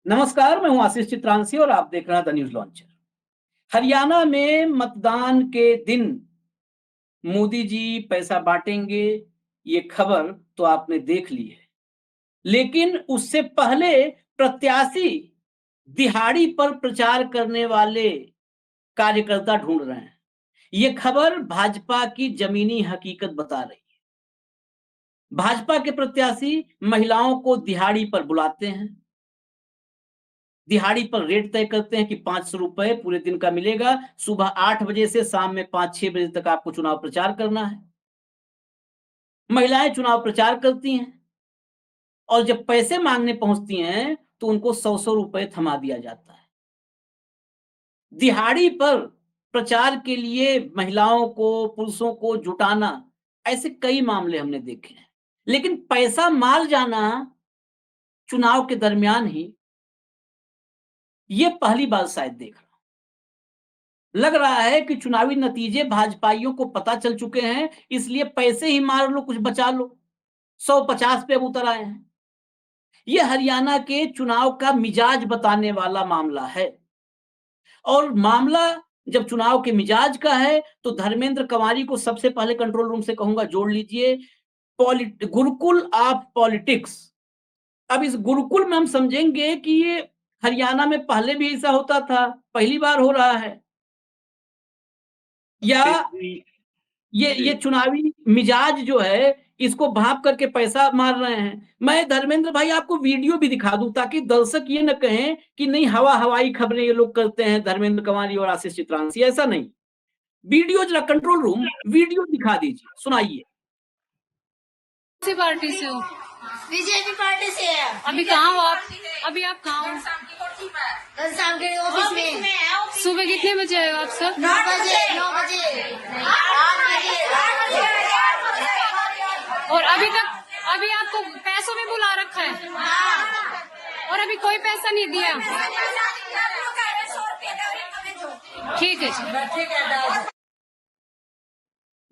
नमस्कार, मैं हूं आशीष चित्रांशी और आप देख रहे हैं द न्यूज लॉन्चर। हरियाणा में मतदान के दिन मोदी जी पैसा बांटेंगे, ये खबर तो आपने देख ली है। लेकिन उससे पहले प्रत्याशी दिहाड़ी पर प्रचार करने वाले कार्यकर्ता ढूंढ रहे हैं। ये खबर भाजपा की जमीनी हकीकत बता रही है। भाजपा के प्रत्याशी महिलाओं को दिहाड़ी पर बुलाते हैं, दिहाड़ी पर रेट तय करते हैं कि 500 रुपए पूरे दिन का मिलेगा। सुबह 8 बजे से शाम में 5-6 बजे तक आपको चुनाव प्रचार करना है। महिलाएं चुनाव प्रचार करती हैं और जब पैसे मांगने पहुंचती हैं तो उनको 100-100 रुपए थमा दिया जाता है। दिहाड़ी पर प्रचार के लिए महिलाओं को, पुरुषों को जुटाना, ऐसे कई मामले हमने देखे हैं। लेकिन पैसा मार जाना चुनाव के दरमियान ही, ये पहली बार शायद देख रहा हूं। लग रहा है कि चुनावी नतीजे भाजपाइयों को पता चल चुके हैं, इसलिए पैसे ही मार लो, कुछ बचा लो। 150 पे अब उतर आए हैं। यह हरियाणा के चुनाव का मिजाज बताने वाला मामला है। और मामला जब चुनाव के मिजाज का है तो धर्मेंद्र कंवारी को सबसे पहले कंट्रोल रूम से कहूंगा जोड़ लीजिए। Gurukul of politics. अब इस गुरुकुल में हम समझेंगे कि ये हरियाणा में पहले भी ऐसा होता था, पहली बार हो रहा है, या ये जी। ये चुनावी मिजाज जो है इसको भाप करके पैसा मार रहे हैं। मैं धर्मेंद्र भाई आपको वीडियो भी दिखा दूं ताकि दर्शक ये न कहें कि नहीं हवाई खबरें ये लोग करते हैं, धर्मेंद्र कंवारी और आशीष चित्रांशी। ऐसा नहीं। वीडियो जरा कंट्रोल रूम वीडियो दिखा दीजिए, सुनाइए। किसी पार्टी से हो? बीजेपी पार्टी से है। अभी कहाँ हो आप? अभी आप कहाँ हो? शाम के ऑफिस में। सुबह कितने बजे आए हो आप सर? 9 बजे 9 बजे 8 बजे। और अभी आपको पैसों में बुला रखा है और अभी कोई पैसा नहीं दिया। ठीक है जी।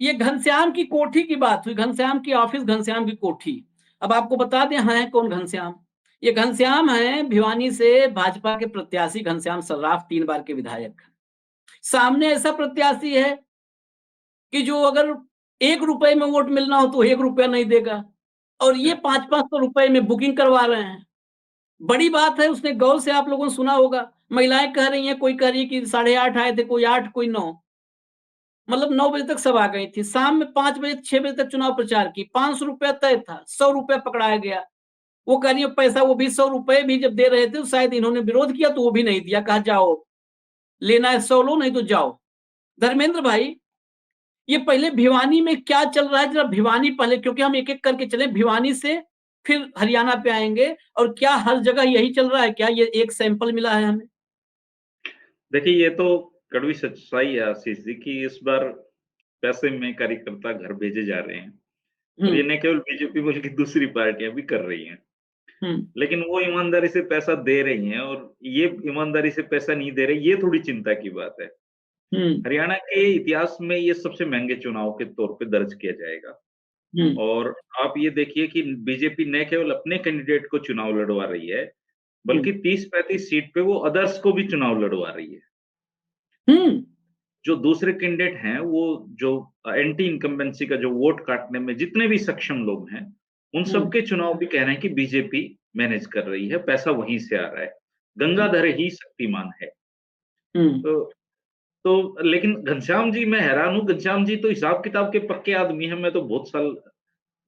ये घनश्याम की कोठी की बात हुई, घनश्याम की ऑफिस, घनश्याम की कोठी। अब आपको बता दें है कौन घनश्याम। ये घनश्याम है भिवानी से भाजपा के प्रत्याशी घनश्याम सर्राफ, 3 बार के विधायक। सामने ऐसा प्रत्याशी है कि जो अगर 1 रुपए में वोट मिलना हो तो 1 रुपया नहीं देगा, और ये 500-500 रुपए में बुकिंग करवा रहे हैं। बड़ी बात है, उसने गौर से आप लोगों ने सुना होगा, महिलाएं कह रही हैं, कोई कह रही है कि 8:30 आए थे, कोई 8, कोई 9, मतलब 9 बजे तक सब आ गई थी। शाम में 5 बजे 6 बजे तक चुनाव प्रचार की। 500 रुपया तय था, 100 रुपया पकड़ाया गया। वो कह रही है पैसा, वो भी 100 रुपए भी जब दे रहे थे तो शायद इन्होंने विरोध किया तो वो भी नहीं दिया, कहा जाओ लेना है 100 लो, नहीं तो जाओ। धर्मेंद्र भाई, ये पहले भिवानी में क्या चल रहा है जरा भिवानी पहले, क्योंकि हम एक एक करके चले, भिवानी से फिर हरियाणा पे आएंगे। और क्या हर जगह यही चल रहा है क्या? ये एक सैंपल मिला है हमें। देखिए, ये तो कड़वी सच्चाई है आशीष जी कि इस बार पैसे में कार्यकर्ता घर भेजे जा रहे हैं और ये न केवल बीजेपी बल्कि दूसरी पार्टियां भी कर रही हैं। लेकिन वो ईमानदारी से पैसा दे रही हैं और ये ईमानदारी से पैसा नहीं दे रही, ये थोड़ी चिंता की बात है। हरियाणा के इतिहास में ये सबसे महंगे चुनाव के तौर पे दर्ज किया जाएगा। और आप ये देखिए कि बीजेपी न केवल अपने कैंडिडेट को चुनाव लड़वा रही है, बल्कि 30-35 सीट पे वो अदर्स को भी चुनाव लड़वा रही है। जो दूसरे कैंडिडेट हैं, वो जो एंटी इनकम्बेंसी का जो वोट काटने में जितने भी सक्षम लोग हैं, उन सबके चुनाव भी कह रहे हैं कि बीजेपी मैनेज कर रही है, पैसा वहीं से आ रहा है। गंगाधर ही शक्तिमान है। तो लेकिन घनश्याम जी, मैं हैरान हूँ, घनश्याम जी तो हिसाब-किताब के पक्के आदमी हैं, मैं तो बहुत साल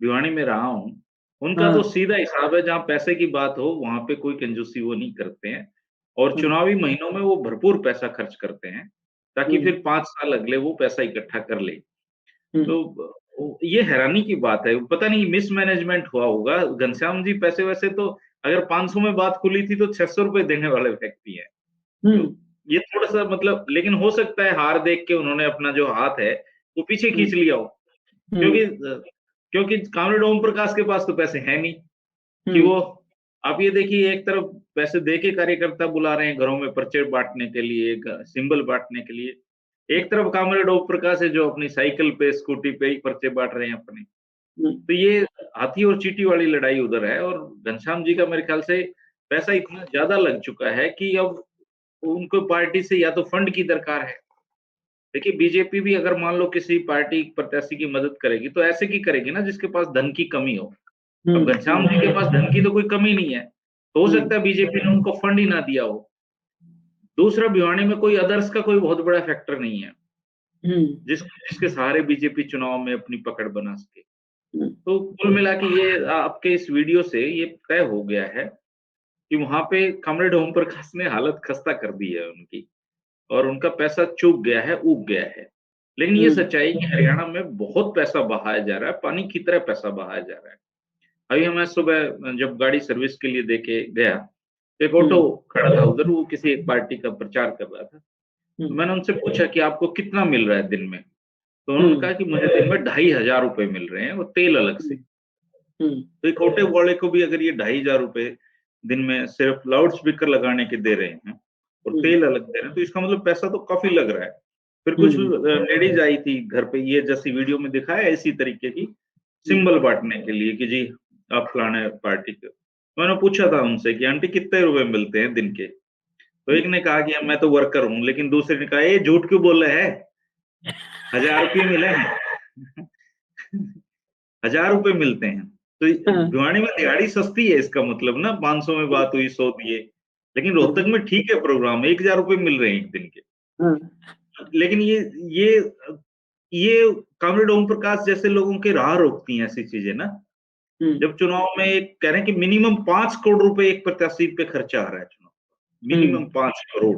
भिवानी में रहा हूँ। उनका तो सीधा हिसाब है, जहाँ पैसे की बात हो, वहाँ पे कोई कंजूसी वो नहीं करते हैं और चुनावी महीनों में वो भरपूर पैसा खर्च करते हैं, ताकि फिर 5 साल अगले वो पैसा इकट्ठा कर लें। तो ये हैरानी की बात है, पता नहीं मिसमैनेजमेंट हुआ होगा। घनश्याम जी पैसे-वैसे तो अगर 500 में बात खुली थी, तो 600 रुपए देने वाले व्यक्ति हैं। तो ये थोड़ा-सा मतलब, लेकिन हो सकता है हार देख के उन्होंने अपना जो हाथ है, वो पीछे खींच लिया हो। क्योंकि कॉमरेड ओम प्रकाश के पास तो पैसे हैं नहीं कि वो, आप ये देखिए, एक तरफ पैसे दे के कार्यकर्ता बुला रहे हैं घरों में पर्चे बाँटने के लिए, सिंबल बाँटने के लिए। एक तरफ कॉमरेड ओम प्रकाश है जो अपनी साइकिल पे, स्कूटी पे ही पर्चे बाँट रहे हैं अपने। तो ये हाथी और चींटी वाली लड़ाई उधर है और घनश्याम जी का मेरे ख्याल से पैसा इतना ज्यादा लग चुका है कि अब उनको पार्टी से या तो फंड की दरकार है। देखिए बीजेपी भी अगर मान लो किसी पार्टी प्रत्याशी की मदद करेगी तो ऐसे की करेगी ना जिसके पास धन की कमी हो। अब घनश्याम जी के पास धन की तो कोई कमी नहीं है, तो हो सकता है बीजेपी ने उनको फंड ही ना दिया हो। दूसरा, भिवानी में कोई अदर्स का कोई बहुत बड़ा फैक्टर नहीं है जिसके सहारे बीजेपी चुनाव में अपनी पकड़ बना सके। तो कुल मिला के ये आपके इस वीडियो से ये तय हो गया है कि वहां पे कॉमरेड ओम प्रकाश ने हालत खस्ता कर दी है उनकी, और उनका पैसा चूक गया है, उग गया है। लेकिन ये सच्चाई कि हरियाणा में बहुत पैसा बहाया जा रहा है, पानी की तरह पैसा बहाया जा रहा है। अभी मैं सुबह जब गाड़ी सर्विस के लिए देके गया, एक ऑटो खड़ा था उधर, वो किसी एक पार्टी का प्रचार कर रहा था। तो मैंने उनसे पूछा कि आपको कितना मिल रहा है दिन में? तो उन्होंने कहा कि मुझे दिन में 2500 रुपए मिल रहे हैं, वो तेल अलग से। तो एक ऑटो वाले को भी अगर ये 2500 रुपए दिन में सिर्फ लाउड स्पीकर लगाने के दे रहे हैं और तेल अलग दे रहे हैं, तो इसका मतलब पैसा तो काफी लग रहा है। फिर कुछ लेडीज आई थी घर पे, ये जैसी वीडियो में दिखाया इसी तरीके की, सिंबल बांटने के लिए कि जी आप फलाने पार्टी के। मैंने पूछा था उनसे कि आंटी कितने रुपए मिलते हैं दिन के? तो एक ने कहा कि मैं तो वर्कर हूँ, लेकिन दूसरे ने कहा ये झूठ क्यों बोल रहे हैं, 1000 रुपये मिले हैं। 1000 रुपये मिलते हैं। तो भिवानी में दिहाड़ी सस्ती है, इसका मतलब ना 500 में बात हुई, 100 दिए। लेकिन रोहतक में ठीक है प्रोग्राम, 1000 रुपये मिल रहे हैं एक दिन के। लेकिन ये कॉमरेड ओम प्रकाश जैसे लोगों के राह रोकती हैं ऐसी चीजें ना। जब चुनाव में एक कह रहे हैं कि मिनिमम 5 करोड़ रुपए एक प्रत्याशी पे खर्चा आ रहा है चुनाव, मिनिमम 5 करोड़।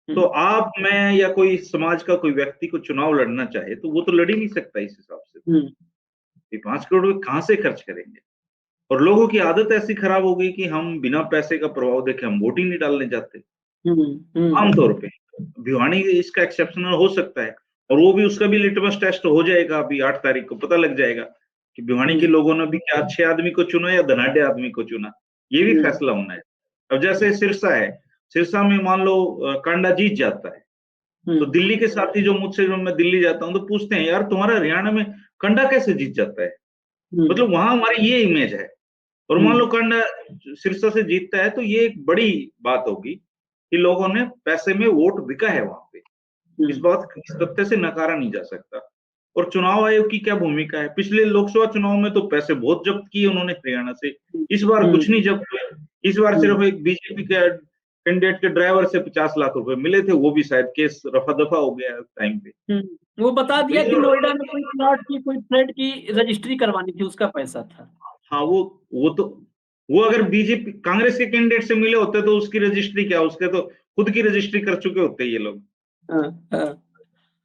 तो आप, मैं या कोई समाज का कोई व्यक्ति को चुनाव लड़ना चाहे तो वो तो लड़ ही नहीं सकता इस हिसाब से। 5 करोड़ रुपए कहाँ से खर्च करेंगे? और लोगों की आदत ऐसी खराब हो गई कि हम बिना पैसे का प्रभाव देखे हम वोट ही नहीं डालने जाते आमतौर पे। भिवानी इसका एक्सेप्शनल हो सकता है, और वो भी, उसका भी लिटमस टेस्ट हो जाएगा अभी 8 तारीख को, पता लग जाएगा कि भिवानी के लोगों ने भी क्या अच्छे आदमी को चुना या धनाढ़ आदमी को चुना, ये भी फैसला होना है। अब जैसे सिरसा है, सिरसा में मान लो कांडा जीत जाता है, तो दिल्ली के साथी जो मुझसे, जब मैं दिल्ली जाता हूँ तो पूछते हैं यार तुम्हारा हरियाणा में कांडा कैसे जीत जाता है? मतलब वहां हमारी ये इमेज है। और मान लो कांडा सिरसा से जीतता है तो ये एक बड़ी बात होगी कि लोगों ने पैसे में वोट बिका है वहां पे। इस तथ्य से नकारा नहीं जा सकता। और चुनाव आयोग की क्या भूमिका है? पिछले लोकसभा चुनाव में तो पैसे बहुत जब्त किए उन्होंने हरियाणा से, इस बार कुछ नहीं जब्त किया। इस बार सिर्फ एक बीजेपी के कैंडिडेट के ड्राइवर से 50 लाख रुपए मिले थे, वो भी शायद केस रफा दफा हो गया टाइम पे। वो बता दिया कि नोएडा में कोई प्लॉट की, कोई फ्लैट की रजिस्ट्री करवानी थी, उसका पैसा था। हाँ, वो अगर बीजेपी कांग्रेस के कैंडिडेट से मिले होते तो उसकी रजिस्ट्री क्या, उसके तो खुद की रजिस्ट्री कर चुके होते ये लोग।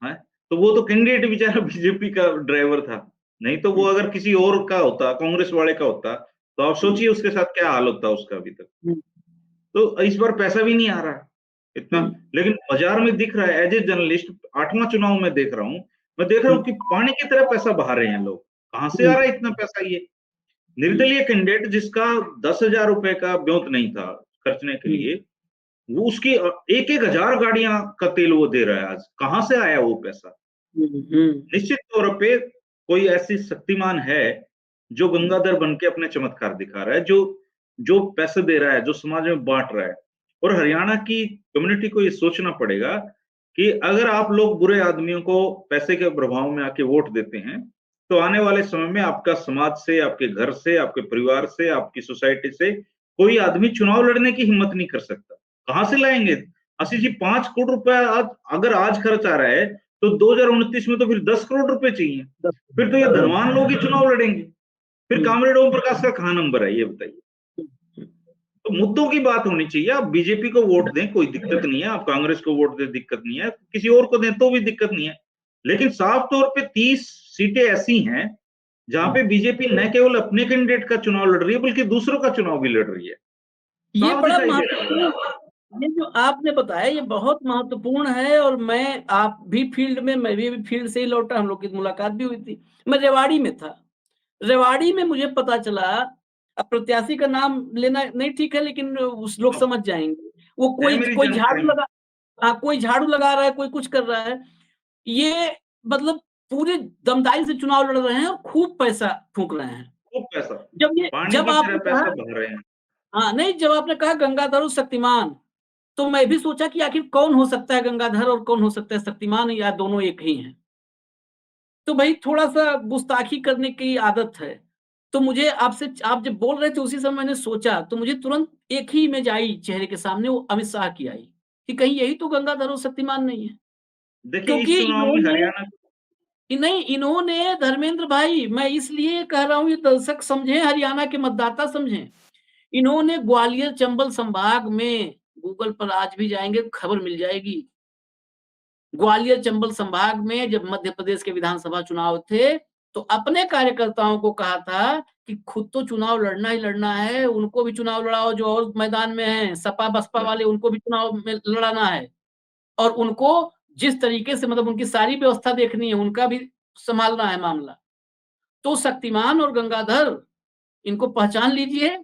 हाँ, तो वो तो कैंडिडेट बेचारा बीजेपी का ड्राइवर था, नहीं तो वो अगर किसी और का होता, कांग्रेस वाले का होता, तो आप सोचिए उसके साथ क्या हाल होता उसका अभी तक। तो इस बार पैसा भी नहीं आ रहा इतना, लेकिन बाजार में दिख रहा है। एज ए जर्नलिस्ट 8वां चुनाव में देख रहा हूँ, मैं देख रहा हूँ कि पानी की तरह पैसा बहा रहे हैं लोग। कहाँ से आ रहा है इतना पैसा? ये निर्दलीय कैंडिडेट जिसका 10,000 रुपए का ब्योंत नहीं था खर्चने के लिए, वो उसकी 1,000 गाड़ियां का तेल वो दे रहा है आज। कहाँ से आया वो पैसा? निश्चित तौर पे कोई ऐसी शक्तिमान है जो गंगाधर बन के अपने चमत्कार दिखा रहा है, जो पैसे दे रहा है, जो समाज में बांट रहा है। और हरियाणा की कम्युनिटी को ये सोचना पड़ेगा कि अगर आप लोग बुरे आदमियों को पैसे के प्रभाव में आके वोट देते हैं, तो आने वाले समय में आपका समाज से, आपके घर से, आपके परिवार से, आपकी सोसाइटी से कोई आदमी चुनाव लड़ने की हिम्मत नहीं कर सकता। कहाँ से लाएंगे? आशीष जी, 5 करोड़ रुपया अगर आज खर्च आ रहा है तो 2029 में तो फिर 10 करोड़ रुपए चाहिए। फिर तो ये धनवान लोग ही चुनाव लड़ेंगे। फिर कॉमरेड ओम प्रकाश का कहाँ नंबर है, ये बताइए। तो मुद्दों की बात होनी चाहिए। आप बीजेपी को वोट दें, कोई दिक्कत नहीं है, आप कांग्रेस को वोट दें, दिक्कत नहीं है, किसी और को दें तो भी दिक्कत नहीं है। लेकिन साफ तौर पे 30 सीटें ऐसी हैं जहां पे बीजेपी न केवल अपने कैंडिडेट का चुनाव लड़ रही है, बल्कि दूसरों का चुनाव भी लड़ रही है। ये बड़ा महत्वपूर्ण, ये जो आपने बताया ये बहुत महत्वपूर्ण है। और आप भी फील्ड में, मैं भी फील्ड से ही लौटा, हम लोग की मुलाकात भी हुई थी। मैं रेवाड़ी में था। रेवाड़ी में मुझे पता चला, अब प्रत्याशी का नाम लेना नहीं ठीक है, लेकिन उस लोग समझ जाएंगे। वो कोई झाड़ू लगा, कोई झाड़ू लगा रहा है, कोई कुछ कर रहा है। ये मतलब पूरे दमदाई से चुनाव लड़ रहे हैं और खूब पैसा फूंक रहे हैं। खूब पैसा, जब आप पैसा बहा रहे हैं। हाँ, नहीं, जब आपने कहा गंगाधर और शक्तिमान, तो मैं भी सोचा कि आखिर कौन हो सकता है गंगाधर और कौन हो सकता है शक्तिमान, या दोनों एक ही हैं। तो भाई थोड़ा-सा गुस्ताखी करने की आदत है। तो मुझे आपसे, आप जब बोल रहे थे उसी समय मैंने सोचा, तो मुझे तुरंत एक ही इमेज आई चेहरे के सामने, वो अमित शाह की आई, कि कहीं यही तो गंगाधर और शक्तिमान नहीं है। देखिए इस क्योंकि चुनाव में इन्होंने, हरियाणा नहीं, इन्होंने धर्मेंद्र भाई, मैं इसलिए कह रहा हूँ, ये दर्शक समझें, हरियाणा के मतदाता समझें। इन्होंने ग्वालियर चंबल संभाग में, गूगल पर आज भी जाएँगे खबर मिल जाएगी। ग्वालियर चंबल संभाग में जब मध्य प्रदेश के विधानसभा चुनाव थे, तो अपने कार्यकर्ताओं को कहा था कि खुद तो चुनाव लड़ना ही लड़ना है, उनको भी चुनाव लड़ाओ जो और मैदान में हैं, सपा-बसपा वाले उनको भी चुनाव में लड़ाना है। और उनको जिस तरीके से, मतलब उनकी सारी व्यवस्था देखनी है, उनका भी सँभालना है मामला। तो शक्तिमान और गंगाधर, इनको पहचान लीजिए।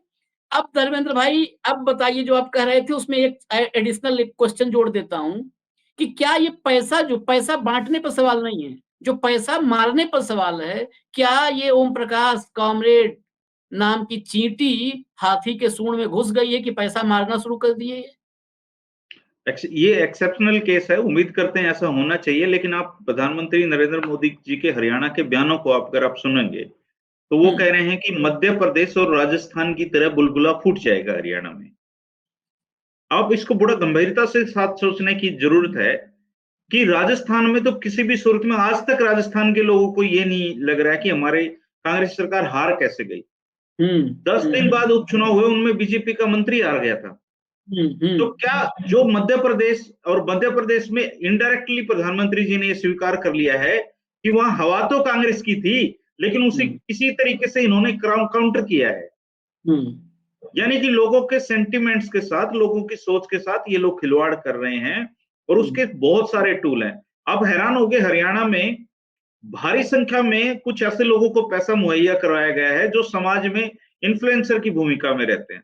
अब धर्मेंद्र भाई, अब बताइए, जो आप कह रहे थे उसमें एक एडिशनल एक क्वेश्चन जोड़ देता हूँ, कि क्या ये पैसा, जो पैसा बाँटने पर सवाल नहीं है, जो पैसा मारने पर सवाल है, क्या ये ओम प्रकाश कॉमरेड नाम की चींटी हाथी के सूंड में घुस गई है कि पैसा मारना शुरू कर दिए ये? ये एक्सेप्शनल केस है, उम्मीद करते हैं ऐसा होना चाहिए, लेकिन आप प्रधानमंत्री नरेंद्र मोदी जी के हरियाणा के बयानों को अगर आप सुनेंगे, तो वो हुँ, कह रहे हैं कि मध्य प्रदेश और राजस्थान की तरह बुलबुला फूट जाएगा हरियाणा में। अब इसको बड़ा गंभीरता से साथ सोचने की जरूरत है कि राजस्थान में तो किसी भी सूरत में आज तक राजस्थान के लोगों को ये नहीं लग रहा है कि हमारे कांग्रेस सरकार हार कैसे गई। हुँ, 10 दिन बाद उपचुनाव हुए, उनमें बीजेपी का मंत्री हार गया था। हुँ, हुँ, तो क्या जो मध्य प्रदेश में इनडायरेक्टली प्रधानमंत्री जी ने ये स्वीकार कर लिया है कि वहां हवा तो कांग्रेस की थी, लेकिन उसी हुँ, किसी तरीके से इन्होंने काउंटर किया है। हुँ, यानी कि लोगों के सेंटिमेंट्स के साथ, लोगों की सोच के साथ ये लोग खिलवाड़ कर रहे हैं, और हुँ, उसके बहुत सारे टूल हैं। आप हैरान होंगे, हरियाणा में भारी संख्या में कुछ ऐसे लोगों को पैसा मुहैया करवाया गया है जो समाज में इन्फ्लुएंसर की भूमिका में रहते हैं।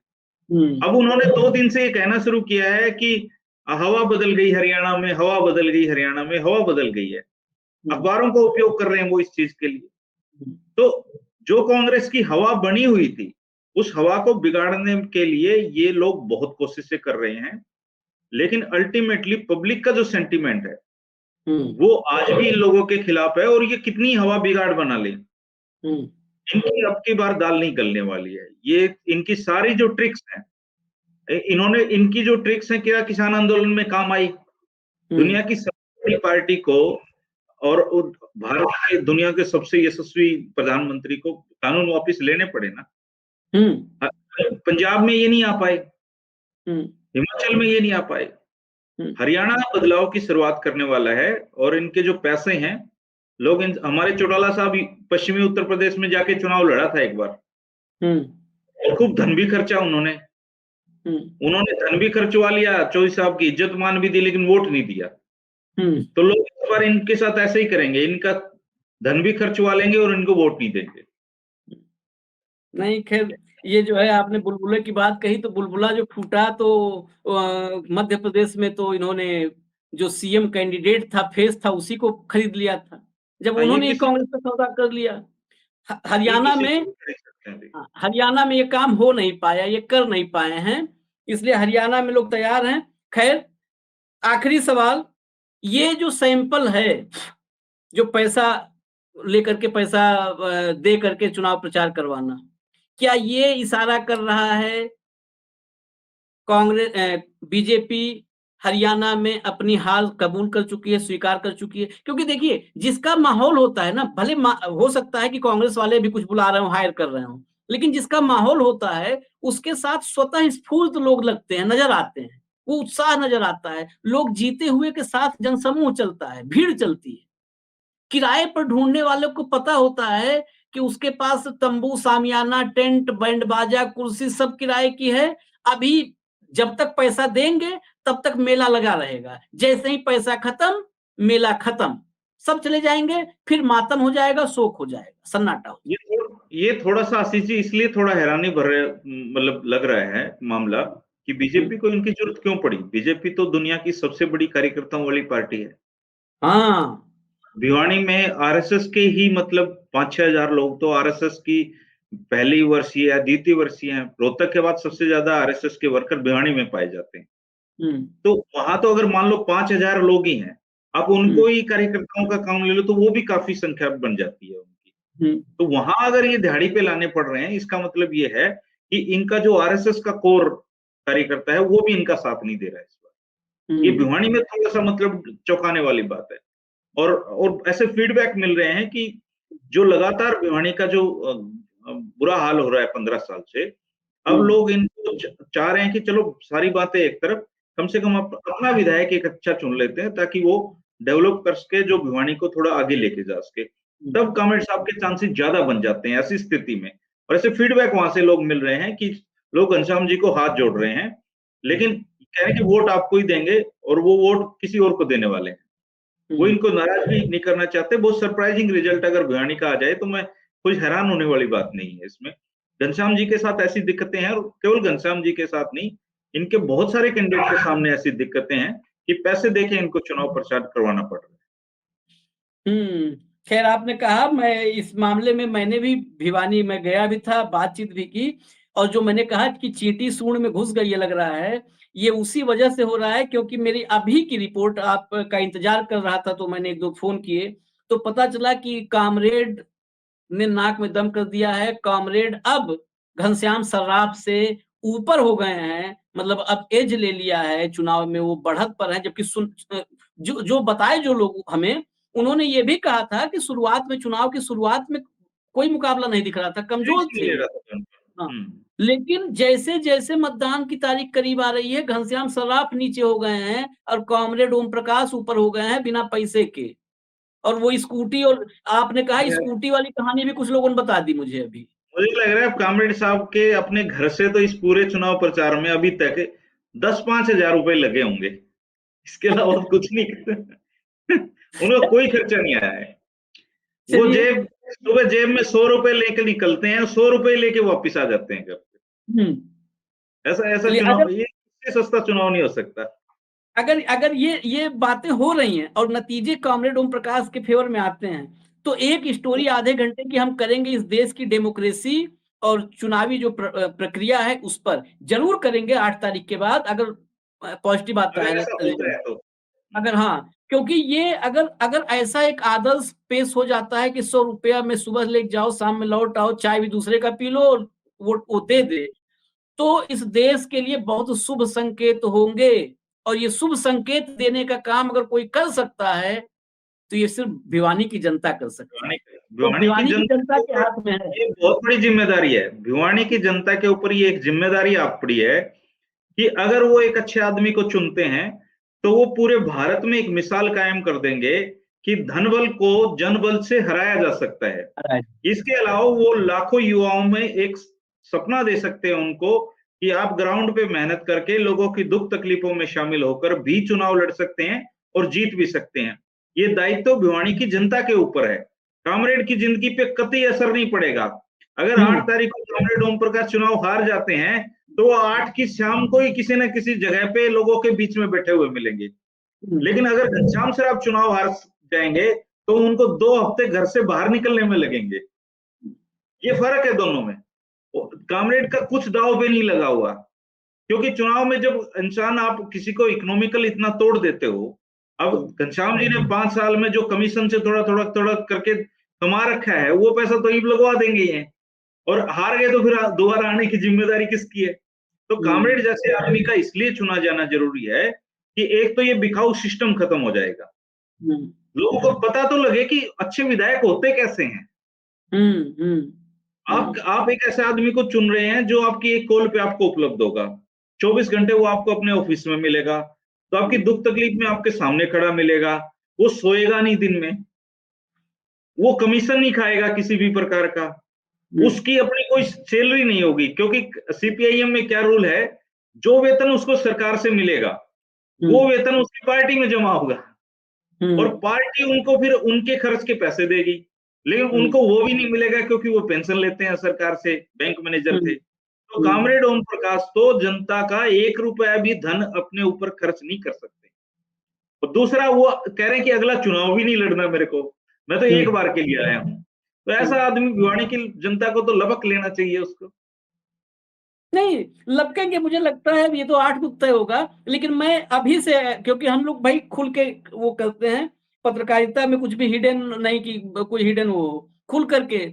हुँ, अब उन्होंने 2 दिन से ये कहना शुरू किया है कि हवा बदल गई हरियाणा में, हवा बदल गई हरियाणा में, हवा बदल गई है। हुँ, अखबारों का उपयोग कर रहे हैं वो इस चीज के लिए। हुँ, तो जो कांग्रेस की हवा बनी हुई थी, उस हवा को बिगाड़ने के लिए ये लोग बहुत कोशिशें कर रहे हैं। लेकिन अल्टीमेटली पब्लिक का जो सेंटिमेंट है, हुँ, वो आज भी इन लोगों के खिलाफ है, और ये कितनी हवा बिगाड़ बना ले, हुँ, इनकी अब की बार दाल नहीं गलने वाली है। ये इनकी सारी जो ट्रिक्स हैं, इनकी जो ट्रिक्स हैं, क्या किसान आंदोलन में काम आई? हुँ, दुनिया की सबसे बड़ी पार्टी को और भारत के दुनिया के सबसे यशस्वी प्रधानमंत्री को कानून वापिस लेने पड़े ना। हुँ, पंजाब में ये नहीं आ पाए, हुँ, हिमाचल में ये नहीं आ पाए। हुँ, हरियाणा बदलाव की शुरुआत करने वाला है, और इनके जो पैसे हैं, लोग हमारे चौटाला साहब पश्चिमी उत्तर प्रदेश में जाके चुनाव लड़ा था एक बार, हुँ, और खूब धन भी खर्चा उन्होंने। हुँ, उन्होंने धन भी खर्चवा लिया, चौधरी साहब की इज्जत मान भी दी, लेकिन वोट नहीं दिया। हुँ। तो लोग इस बार इनके साथ ऐसे ही करेंगे, इनका धन भी खर्चवा लेंगे और इनको वोट नहीं देंगे। नहीं, ख़ैर, ये जो है, आपने बुलबुले की बात कही, तो बुलबुला जो फूटा, तो मध्य प्रदेश में तो इन्होंने जो सीएम कैंडिडेट था, फेस था, उसी को खरीद लिया था। जब हाँ, ये उन्होंने ही किसी कांग्रेस का सौदा कर लिया। ये हरियाणा किसी को में, भी खरीद सकते हैं। देखिए, हाँ, हरियाणा में ये काम हो नहीं पाया, ये कर नहीं पाए हैं, इसलिए हरियाणा में लोग तैयार हैं। ख़ैर, आखिरी सवाल, ये जो सैंपल है, जो पैसा लेकर के, पैसा दे करके चुनाव प्रचार करवाना, क्या ये इशारा कर रहा है बीजेपी हरियाणा में अपनी हार कबूल कर चुकी है, स्वीकार कर चुकी है? क्योंकि देखिए, जिसका माहौल होता है ना, भले हो सकता है कि कांग्रेस वाले भी कुछ बुला रहे हों, हायर कर रहे हों, लेकिन जिसका माहौल होता है, उसके साथ स्वतः स्फूर्त लोग लगते हैं, नज़र आते हैं। वो उत्साह नज़र आता है। लोग जीते हुए के साथ जनसमूह चलता है, भीड़ चलती है। किराए पर ढूँढने वालों को पता होता है कि उसके पास तंबू, शामियाना, टेंट, बैंड बाजा, कुर्सी सब किराए की है। अभी जब तक पैसा देंगे, तब तक मेला लगा रहेगा। जैसे ही पैसा खत्म, मेला खत्म। सब चले जाएँगे, फिर मातम हो जाएगा, शोक हो जाएगा, सन्नाटा हो ये थोड़ा-सा आशीष जी इसलिए थोड़ा हैरानी भर मतलब लग रहा है मामला, कि जाएगा। बीजेपी को इनकी ज़रूरत क्यों पड़ी? बीजेपी तो दुनिया की सबसे बड़ी कार्यकर्ताओं वाली पार्टी है। हाँ। भिवानी में आरएसएस के ही मतलब 5-6 हज़ार लोग तो आरएसएस की पहली वर्षीय या द्वितीय वर्षीय हैं। रोहतक के बाद सबसे ज्यादा आरएसएस के वर्कर भिवानी में पाए जाते हैं। तो वहां तो अगर मान लो 5,000 लोग ही हैं, आप उनको ही कार्यकर्ताओं का काम ले लो तो वो भी काफी संख्या बन जाती है उनकी। तो वहां अगर ये दिहाड़ी पे लाने पड़ रहे हैं, इसका मतलब ये है कि इनका जो आरएसएस का कोर कार्यकर्ता है वो भी इनका साथ नहीं दे रहा है इस बार। ये भिवानी में थोड़ा सा मतलब चौंकाने वाली बात है। और ऐसे फीडबैक मिल रहे हैं कि जो लगातार भिवानी का जो बुरा हाल हो रहा है 15 साल से, अब लोग इनको चाह रहे हैं कि चलो सारी बातें एक तरफ, कम से कम अपना विधायक एक अच्छा चुन लेते हैं ताकि वो डेवलप कर सके, जो भिवानी को थोड़ा आगे लेके जा सके। तब कामरेड साहब के चांसेस ज्यादा बन जाते हैं ऐसी स्थिति में। और ऐसे फीडबैक वहां से लोग मिल रहे हैं कि लोग घनश्याम जी को हाथ जोड़ रहे हैं, लेकिन कह रहे हैं कि वोट आपको ही देंगे और वो वोट किसी और को देने वाले हैं। वो इनको नाराज भी नहीं करना चाहते। बहुत सरप्राइजिंग रिजल्ट अगर भिवानी का आ जाए तो मैं कुछ हैरान होने वाली बात नहीं है इसमें। घनश्याम जी के साथ ऐसी दिक्कतें हैं, और केवल घनश्याम जी के साथ नहीं, इनके बहुत सारे कैंडिडेट के सामने ऐसी दिक्कतें हैं कि पैसे देके इनको चुनाव प्रचार करवाना पड़ रहा है। खैर आपने कहा, मैं इस मामले में मैंने भी भिवानी में गया भी था, बातचीत भी की, और जो मैंने कहा कि चींटी सूंड में घुस गई है लग रहा है, ये उसी वजह से हो रहा है क्योंकि मेरी अभी की रिपोर्ट आपका इंतजार कर रहा था तो मैंने 1-2 फोन किए, तो पता चला कि कामरेड ने नाक में दम कर दिया है। कामरेड अब घनश्याम सर्राफ से ऊपर हो गए हैं, मतलब अब एज ले लिया है, चुनाव में वो बढ़त पर है। जबकि जो बताए जो लोग हमें, उन्होंने ये भी कहा था कि शुरुआत में, चुनाव की शुरुआत में कोई मुकाबला नहीं दिख रहा था, कमजोर थे। हाँ, लेकिन जैसे जैसे मतदान की तारीख करीब आ रही है, घनश्याम सर्राफ नीचे हो गए हैं और कॉमरेड ओम प्रकाश ऊपर हो गए हैं बिना पैसे के। और वो स्कूटी, और आपने कहा स्कूटी वाली कहानी भी कुछ लोगों ने बता दी मुझे अभी। मुझे लग रहा है कामरेड साहब के अपने घर से तो इस पूरे चुनाव प्रचार में अभी तक 10-5 हजार रुपए लगे होंगे, इसके अलावा कुछ नहीं। उनका कोई खर्चा नहीं आया है। वो सुबह जेब में 100 रुपए लेके निकलते हैं, 100 रुपए लेके वापिस आ जाते हैं घर पे। ऐसा चुनाव, ये इससे सस्ता चुनाव नहीं हो सकता। अगर ये बातें हो रही हैं और नतीजे कामरेड ओम प्रकाश के फेवर में आते हैं, तो एक स्टोरी आधे घंटे की हम करेंगे इस देश की डेमोक्रेसी और चुनावी जो प्रक्रिया है उस पर जरूर करेंगे 8 तारीख के बाद, अगर पॉजिटिव आता है तो। अगर हाँ, क्योंकि ये अगर ऐसा एक आदर्श पेश हो जाता है कि 100 रुपया में सुबह लेके जाओ, शाम में लौट आओ, चाय भी दूसरे का पी लो और वो दे दे, तो इस देश के लिए बहुत शुभ संकेत होंगे। और ये शुभ संकेत देने का काम अगर कोई कर सकता है तो ये सिर्फ भिवानी की जनता कर सकती है। तो भिवानी की जनता के हाथ में है। ये बहुत बड़ी जिम्मेदारी है। भिवानी की जनता के ऊपर ये एक जिम्मेदारी आ पड़ी है कि अगर वो एक अच्छे आदमी को चुनते हैं तो वो पूरे भारत में एक मिसाल कायम कर देंगे कि धनबल को जनबल से हराया जा सकता है। इसके अलावा वो लाखों युवाओं में एक सपना दे सकते हैं उनको कि आप ग्राउंड पे मेहनत करके लोगों की दुख तकलीफों में शामिल होकर भी चुनाव लड़ सकते हैं और जीत भी सकते हैं। ये दायित्व भिवानी की जनता के ऊपर है। कामरेड की जिंदगी पे कतई असर नहीं पड़ेगा। अगर 8 तारीख को कामरेड ओम प्रकाश चुनाव हार जाते हैं तो वो 8 की शाम को ही किसी न किसी जगह पे लोगों के बीच में बैठे हुए मिलेंगे। लेकिन अगर घनश्याम सर्राफ चुनाव हार जाएंगे तो उनको 2 हफ्ते घर से बाहर निकलने में लगेंगे। ये फर्क है दोनों में। कामरेड का कुछ दाव पे नहीं लगा हुआ, क्योंकि चुनाव में जब इंसान आप किसी को इकोनॉमिकल इतना तोड़ देते हो, अब घनश्याम जी ने 5 साल में जो कमीशन से थोड़ा करके कमा रखा है वो पैसा तो ईब लगवा देंगे ही, और हार गए तो फिर दोबारा आने की जिम्मेदारी किसकी है। तो कामरेड जैसे आदमी का इसलिए चुना जाना जरूरी है कि एक तो ये बिकाऊ सिस्टम खत्म हो जाएगा, लोगों को पता तो लगे कि अच्छे विधायक होते कैसे हैं। आप एक ऐसे आदमी को चुन रहे हैं जो आपकी एक कॉल पे आपको उपलब्ध होगा, 24 घंटे वो आपको अपने ऑफिस में मिलेगा, तो आपकी दुख तकलीफ में आपके सामने खड़ा मिलेगा। वो सोएगा नहीं दिन में, वो कमीशन नहीं खाएगा किसी भी प्रकार का, उसकी अपनी कोई सैलरी नहीं होगी, क्योंकि सीपीआईएम में क्या रूल है, जो वेतन उसको सरकार से मिलेगा वो वेतन उसकी पार्टी में जमा होगा, और पार्टी उनको फिर उनके खर्च के पैसे देगी। लेकिन उनको वो भी नहीं मिलेगा क्योंकि वो पेंशन लेते हैं सरकार से, बैंक मैनेजर थे। तो कामरेड ओम प्रकाश तो जनता का 1 रुपया भी धन अपने ऊपर खर्च नहीं कर सकते। और दूसरा, वो कह रहे हैं कि अगला चुनाव भी नहीं लड़ना मेरे को, मैं तो एक बार के लिए आया हूं। तो ऐसा आदमी भिवानी की जनता को तो लबक लेना चाहिए उसको। नहीं, लपकेंगे मुझे लगता है ये तो 8 को तय होगा, लेकिन मैं अभी से, क्योंकि हम लोग भाई खुल के वो करते हैं, पत्रकारिता में कुछ भी हिडन नहीं कि कोई हिडन वो हो, खुल करके।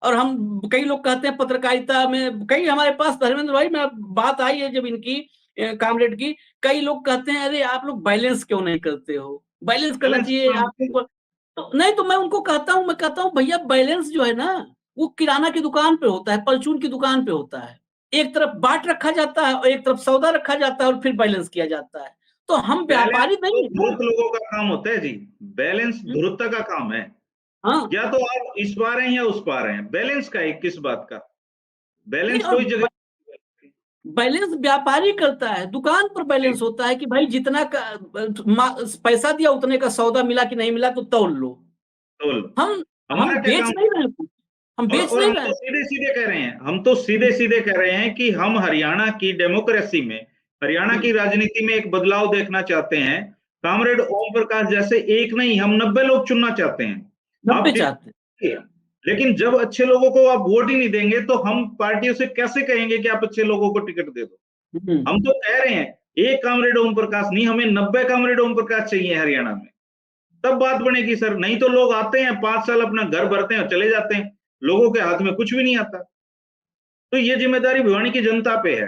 और हम कई लोग कहते हैं पत्रकारिता में, कई हमारे पास धर्मेंद्र भाई में बात आई है जब इनकी कामरेड की, कई लोग कहते हैं अरे आप लोग बैलेंस क्यों नहीं करते हो? बैलेंस करना बैलेंस चाहिए तो आपको। तो नहीं, तो मैं उनको कहता हूँ, मैं कहता हूँ भैया बैलेंस जो है ना, वो किराना की दुकान पे होता है, परचून की दुकान पे होता है। एक तरफ बाट रखा जाता है और एक तरफ सौदा रखा जाता है और फिर बैलेंस किया जाता है। तो हम बैलेंस व्यापारी तो नहीं है ना। धूर्त लोगों का काम होता है जी। बैलेंस हम्म, धूर्तता का काम है। हाँ, या तो आप इस पा रहे हैं या उस पा रहे हैं, बैलेंस का है किस बात का? नहीं, बैलेंस और कोई जगह। बैलेंस व्यापारी करता है, दुकान पर बैलेंस होता है कि भाई जितना का पैसा दिया उतने का सौदा मिला कि नहीं मिला तो तौल लो। तोल। हम हम हमारा क्या बेच काम? नहीं रहे हैं कुछ, हम बेच और नहीं हम रहे तो हैं। सीधे सीधे कह रहे हैं, हम तो सीधे सीधे कह रहे हैं कि हम हरियाणा की डेमोक्रेसी में, हरियाणा की हम्म, राजनीति में एक बदलाव देखना चाहते हैं। कामरेड ओम प्रकाश जैसे एक नहीं, हम 90 लोग चुनना चाहते हैं। 90 आप चाहते हैं। देखिए, लेकिन जब अच्छे लोगों को आप वोट ही नहीं देंगे तो हम पार्टियों से कैसे कहेंगे कि आप अच्छे लोगों को टिकट दे दो? हम्म, हम तो कह रहे हैं एक कामरेड ओम प्रकाश नहीं, हमें 90 कामरेड ओम प्रकाश चाहिए हरियाणा में। तब बात बनेगी सर, नहीं तो लोग आते हैं 5 साल अपना घर भरते हैं और चले जाते हैं, लोगों के हाथ में कुछ भी नहीं आता। तो ये जिम्मेदारी भिवानी की जनता पे है।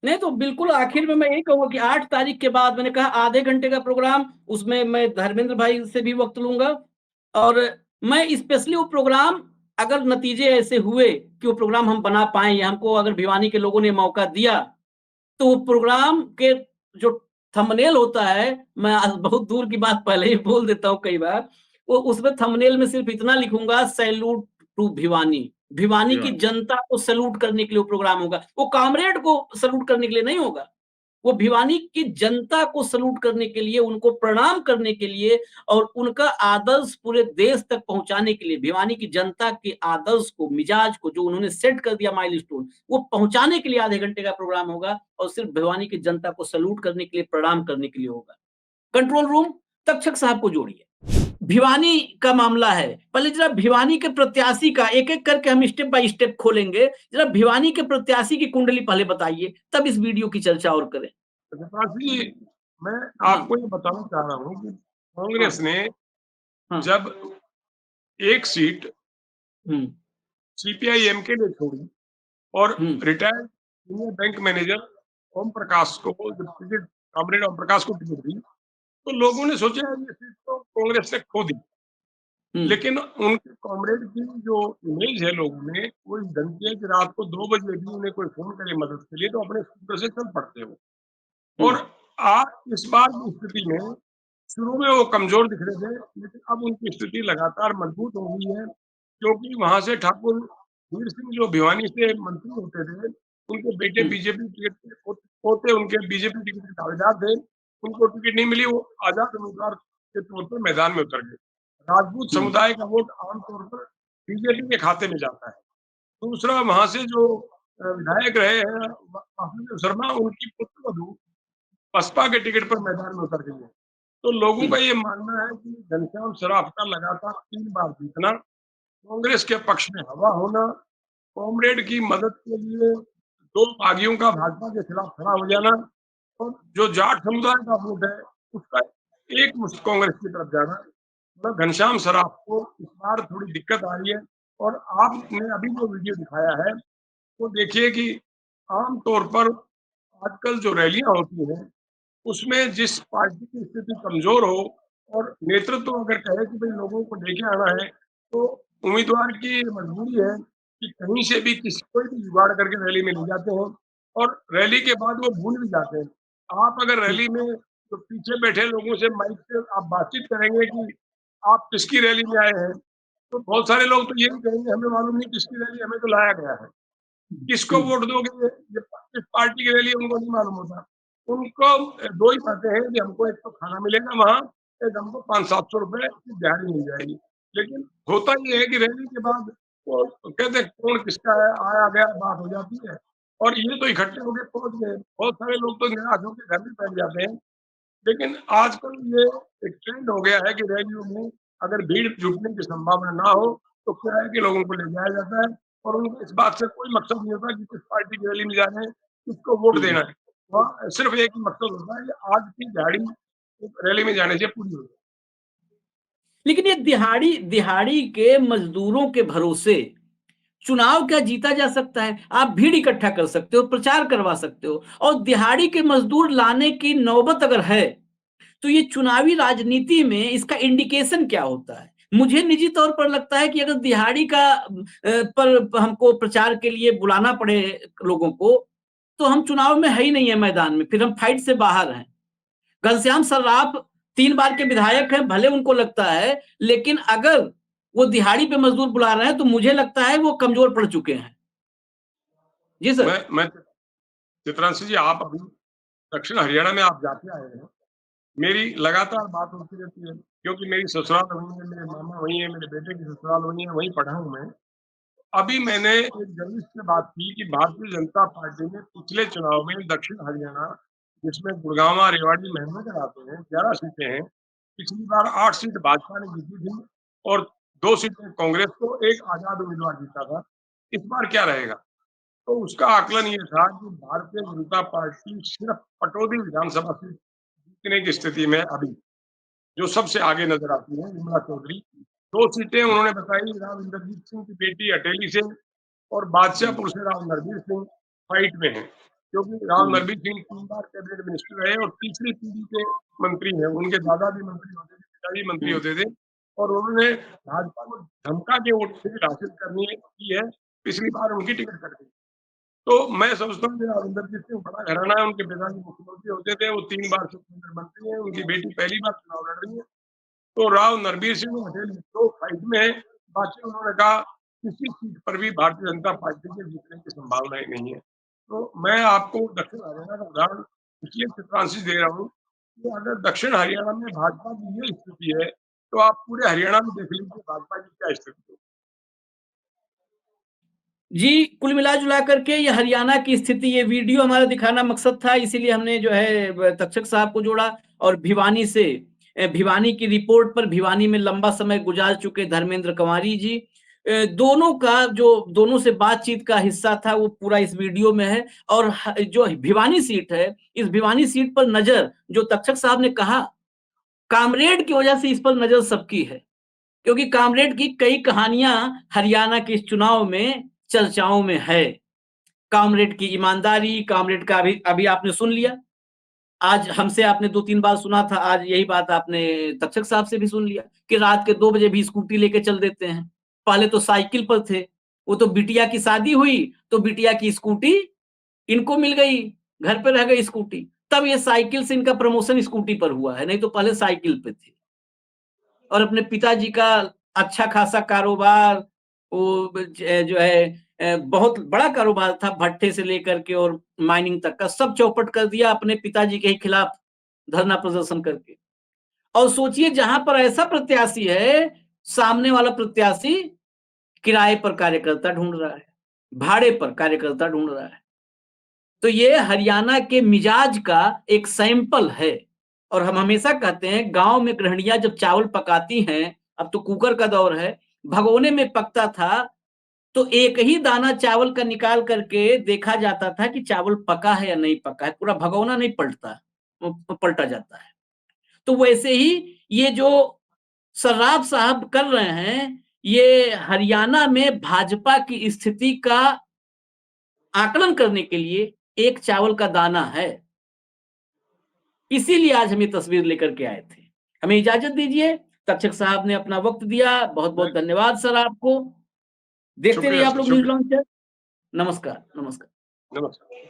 नहीं तो बिल्कुल आखिर में मैं यही कहूंगा कि 8 तारीख के बाद, मैंने कहा आधे घंटे का प्रोग्राम, उसमें मैं धर्मेंद्र भाई से भी वक्त लूंगा। और मैं स्पेशली वो प्रोग्राम, अगर नतीजे ऐसे हुए कि वो प्रोग्राम हम बना पाए या हमको अगर भिवानी के लोगों ने मौका दिया, तो वो प्रोग्राम के जो थंबनेल होता है, मैं आज बहुत दूर की बात पहले ही बोल देता हूँ कई बार, वो उसमें थंबनेल में सिर्फ इतना लिखूंगा, सैल्यूट टू भिवानी। भिवानी की भिवानी। जनता को सैल्यूट करने के लिए वो प्रोग्राम होगा, वो कामरेड को सैल्यूट करने के लिए नहीं होगा, वो भिवानी की जनता को सैल्यूट करने के लिए, उनको प्रणाम करने के लिए और उनका आदर्श पूरे देश तक पहुंचाने के लिए, भिवानी की जनता के आदर्श को, मिजाज को, जो उन्होंने सेट कर दिया माइलस्टोन, वो पहुंचाने के लिए आधे घंटे का प्रोग्राम होगा और सिर्फ भिवानी की जनता को सैल्यूट करने के लिए, प्रणाम करने के लिए होगा। कंट्रोल रूम, तक्षक साहब को जोड़िए। भिवानी का मामला है, पहले जरा भिवानी के प्रत्याशी का एक एक करके हम स्टेप बाय स्टेप खोलेंगे। जरा भिवानी के प्रत्याशी की कुंडली पहले बताइए, तब इस वीडियो की चर्चा और करें। प्रकाश जी, मैं हाँ, आपको ये बताना चाह रहा हूँ कि हाँ, कांग्रेस ने हाँ, जब एक सीट हम्म, सीपीआई-एम के लिए छोड़ी और हम्म, retired senior bank manager Om Prakash को जब टिकट, कॉमरेड ओम प्रकाश को टिकट दी, तो लोगों ने सोचा ये सीट तो कांग्रेस ने खो दी। हम्म, लेकिन उनके कॉमरेड की जो इमेज है लोगों में, वो इस ढंग की है कि रात को 2 बजे भी उन्हें कोई फ़ोन करे मदद के लिए तो अपने स्कूटर से चल पड़ते हो। हम्म, और आज इस बार की स्थिति में शुरू में वो कमज़ोर दिख रहे थे, लेकिन अब उनकी स्थिति लगातार मजबूत हो गई है, क्योंकि वहाँ से ठाकुर वीर सिंह जो भिवानी से मंत्री होते थे, उनके बेटे हम्म, बीजेपी टिकट के पोते उनके बीजेपी टिकट के कागज़ात थे, उनको टिकट नहीं मिली, वो आज़ाद उम्मीदवार के तौर पर मैदान में उतर गए। राजपूत हम्म, समुदाय का वोट आम तौर पर बीजेपी के खाते में जाता है। दूसरा वहाँ से जो विधायक रहे हैं वासुदेव शर्मा, उनकी पुत्रवधू बसपा के टिकट पर मैदान में उतर गई है। तो लोगों का हम्म, ये मानना है कि घनश्याम सराफ का लगातार 3 बार जीतना, कांग्रेस के पक्ष में हवा होना, कॉमरेड की मदद के लिए 2 बागियों का भाजपा के खिलाफ खड़ा हो जाना और जो जाट समुदाय का वोट है, उसका एकमुश्त कांग्रेस की तरफ जाना, मतलब घनश्याम सराफ को इस बार थोड़ी दिक्कत आ रही है। और आपने अभी जो वीडियो दिखाया है, वो देखिए कि आम तौर पर आजकल जो रैलियाँ होती हैं, उसमें जिस पार्टी की स्थिति कमज़ोर हो और नेतृत्व अगर कहे कि भई लोगों को लेके आना है, तो उम्मीदवार की मजबूरी है कि कहीं से भी कोई भी जुगाड़ करके रैली में ले जाते हैं और रैली के बाद वो भूल भी जाते हैं। आप अगर हम्म, रैली में तो पीछे बैठे लोगों से माइक से आप बातचीत करेंगे कि आप किसकी रैली में आए हैं, तो बहुत सारे लोग तो ये भी कहेंगे हमें मालूम नहीं किसकी रैली, हमें तो लाया गया है। किसको हम्म, वोट दोगे, ये किस पार्टी की रैली है उनको नहीं मालूम होता। उनको 2 ही बातें हैं कि हमको एक तो खाना मिलेगा वहाँ, एक हमको 500-700 रुपए की दिहाड़ी मिल जाएगी। लेकिन होता ये है कि रैली के बाद वो कहते हैं कौन किसका है, आया गया बात हो जाती है और ये तो इकट्ठे होके पहुँच गए। बहुत सारे लोग तो निराश होके घर भी बैठ जाते हैं। लेकिन आजकल ये एक ट्रेंड हो गया है कि रैलियों में अगर भीड़ जुटने की संभावना ना हो तो क्या है कि लोगों को ले जाया जाता है और उनको इस बात से कोई मकसद नहीं होता कि किस पार्टी की रैली में जा रहे हैं, किसको वोट देना है। वहाँ सिर्फ एक ही मकसद होता है कि आज की दिहाड़ी रैली में जाने से पूरी हो जाए। लेकिन ये दिहाड़ी दिहाड़ी के मजदूरों के भरोसे चुनाव क्या जीता जा सकता है? आप भीड़ इकट्ठा कर सकते हो, प्रचार करवा सकते हो और दिहाड़ी के मजदूर लाने की नौबत अगर है, तो ये चुनावी राजनीति में इसका इंडिकेशन क्या होता है? मुझे निजी तौर पर लगता है कि अगर दिहाड़ी का पर हमको प्रचार के लिए बुलाना पड़े लोगों को, तो हम चुनाव में है ही नहीं है मैदान में, फिर हम फाइट से बाहर हैं। घनश्याम सर्राफ 3 बार के विधायक हैं, भले उनको लगता है, लेकिन अगर वो दिहाड़ी पे मजदूर बुला रहे हैं, तो मुझे लगता है वो कमजोर पड़ चुके हैं। जी सर। मैं चित्रांशु जी, आप अभी दक्षिण हरियाणा में आप जाते आए हैं, मेरी लगातार बात होती रहती है क्योंकि मेरी ससुराल वहीं है, मेरे मामा वहीं है, मेरे बेटे की ससुराल वहीं है, वहीं पढ़ा हूँ मैं। अभी मैंने एक जर्नलिस्ट से बात की कि भारतीय जनता पार्टी ने पिछले चुनाव में दक्षिण हरियाणा, जिसमें गुड़गांव, रेवाड़ी, मेहनगर आते हैं, 11 सीटें हैं। पिछली बार 8 सीट भाजपा ने जीती थी और 2 सीटें कांग्रेस को, एक आजाद उम्मीदवार जीता था। इस बार क्या रहेगा? तो उसका आकलन ये था कि भारतीय जनता पार्टी सिर्फ पटौदी विधानसभा सीट जीतने की स्थिति में अभी जो सबसे आगे नजर आती है, विमला चौधरी। 2 सीटें उन्होंने बताई राव इंद्रजीत सिंह की बेटी अटेली से और बादशाहपुर से राव नरबीर सिंह फाइट में हैं, क्योंकि राव नरबीर सिंह 3 बार कैबिनेट मिनिस्टर रहे और तीसरी पीढ़ी के मंत्री हैं। उनके दादा भी मंत्री होते थे, पिताजी मंत्री होते थे और उन्होंने भाजपा को धमका के वोट सीट हासिल करनी की है। पिछली बार उनकी टिकट कट गई। तो मैं समझता हूँ कि राव इंद्रजीत सिंह बड़ा घराना है, उनके पिताजी मुख्यमंत्री होते थे, वो 3 बार से केंद्र मंत्री हैं, उनकी बेटी पहली बार चुनाव लड़ रही है। तो राव नरबीर सिंह पटेल तो फाइट में है। बाकी उन्होंने कहा किसी सीट पर भी भारतीय जनता पार्टी के जीतने की संभावनाएं नहीं है। तो मैं आपको दक्षिण हरियाणा का उदाहरण इसलिए चित्रांशी दे रहा हूँ कि अगर दक्षिण हरियाणा में भाजपा की ये स्थिति है, तो आप पूरे हरियाणा में देख लीजिए भाजपा की क्या स्थिति है। जी, कुल मिला-जुला करके ये हरियाणा की स्थिति, ये वीडियो हमारा दिखाना मकसद था, इसीलिए हमने जो है तक्षक साहब को जोड़ा और भिवानी से भिवानी की रिपोर्ट पर भिवानी में लंबा समय गुजार चुके धर्मेंद्र कंवारी जी, दोनों का जो दोनों से बातचीत का हिस्सा था वो पूरा इस वीडियो में है और जो भिवानी सीट है, इस भिवानी सीट पर नज़र जो तक्षक साहब ने कहा, कामरेड की वजह से इस पर नज़र सबकी है। क्योंकि कामरेड की कई कहानियां हरियाणा के इस चुनाव में चर्चाओं में है। कामरेड की ईमानदारी, कामरेड का अभी अभी आपने सुन लिया। आज हमसे आपने 2-3 बार सुना था, आज यही बात आपने तक्षक साहब से भी सुन लिया कि रात के 2 बजे भी स्कूटी लेके चल देते हैं। पहले तो साइकिल पर थे, वो तो बिटिया की शादी हुई, तो बिटिया की स्कूटी इनको मिल गई, घर पे रह गई स्कूटी। तब ये साइकिल से इनका प्रमोशन स्कूटी पर हुआ है, नहीं तो पहले साइकिल पे थे। और अपने पिताजी का अच्छा खासा कारोबार, वो जो है बहुत बड़ा कारोबार था, भट्ठे से लेकर के और माइनिंग तक का सब चौपट कर दिया अपने पिताजी के ही खिलाफ धरना प्रदर्शन करके। और सोचिए जहां पर ऐसा प्रत्याशी है, सामने वाला प्रत्याशी किराए पर कार्यकर्ता ढूंढ रहा है, भाड़े पर कार्यकर्ता ढूंढ रहा है। तो ये हरियाणा के मिजाज का एक सैंपल है। और हम हमेशा कहते हैं गांव में गृहिणियां जब चावल पकाती हैं, अब तो कुकर का दौर है, भगोने में पकता था तो एक ही दाना चावल का निकाल करके देखा जाता था कि चावल पका है या नहीं पका है, पूरा भगोना नहीं पलटता, पलटा जाता है। तो वैसे ही ये जो सर्राफ साहब कर रहे हैं, ये हरियाणा में भाजपा की स्थिति का आकलन करने के लिए एक चावल का दाना है। इसीलिए आज हम ये तस्वीर लेकर के आए थे। हमें इजाजत दीजिए, तक्षक साहब ने अपना वक्त दिया, बहुत-बहुत धन्यवाद सर आपको। देखते रहिए शुक्रिया आप सर, लोग न्यूज़ शुक्रिया। लॉन्चर। नमस्कार, नमस्कार। नमस्कार।